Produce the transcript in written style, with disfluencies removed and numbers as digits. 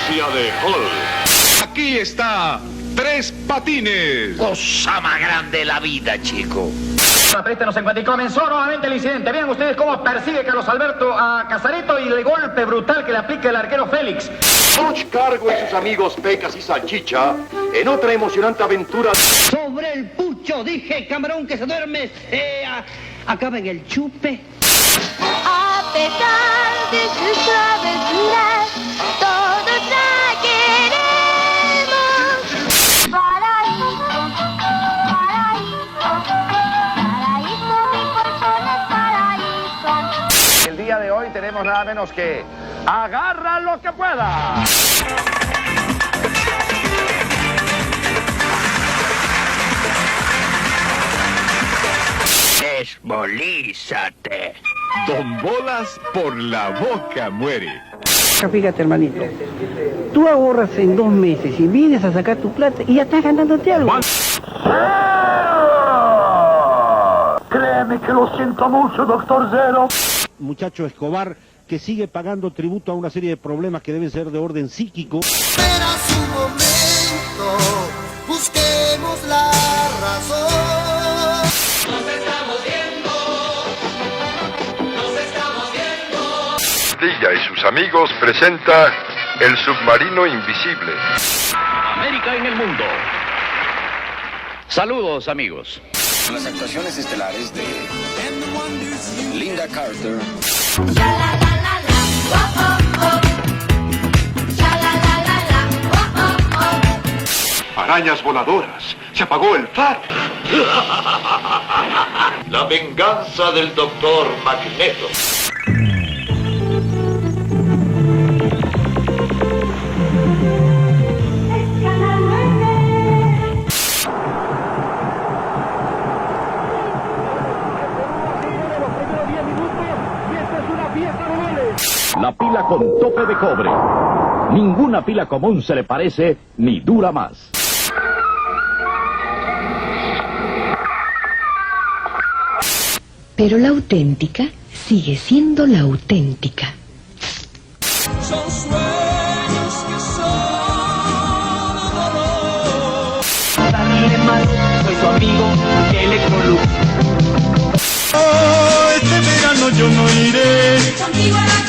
galaxia de Hulk. Aquí está Tres Patines. Cosa más grande la vida, chico. Préstenos en cuenta y comenzó nuevamente el incidente. Vean ustedes cómo persigue Carlos Alberto a Casarito y el golpe brutal que le aplica el arquero Félix. Coach Cargo y sus amigos Pecas y Salchicha en otra emocionante aventura. Sobre el pucho, dije, camarón que se duerme. Acaba en el chupe. A pesar de sus travesuras, todos la queremos. Paraíso, mi corazón es paraíso. El día de hoy tenemos nada menos que agarra lo que pueda. Desbolízate. Don Bolas por la boca muere. Fíjate, hermanito. Tú ahorras en 2 meses y vienes a sacar tu plata y ya estás ganándote algo. Créeme que lo siento mucho, doctor Zero. Muchacho Escobar que sigue pagando tributo a una serie de problemas que deben ser de orden psíquico. Espera su momento, busquemos la razón. Nos estamos viendo. Dilla y sus amigos presenta El Submarino Invisible. América en el mundo. Saludos, amigos. Las actuaciones estelares de Linda Carter. Arañas voladoras. Se apagó el faro. La venganza del Doctor Magneto. La pila con tope de cobre. Ninguna pila común se le parece ni dura más. Pero la auténtica sigue siendo la auténtica. Son sueños que son dolor. Dale más, soy su amigo Electrolux. Oh, este verano yo no iré contigo a la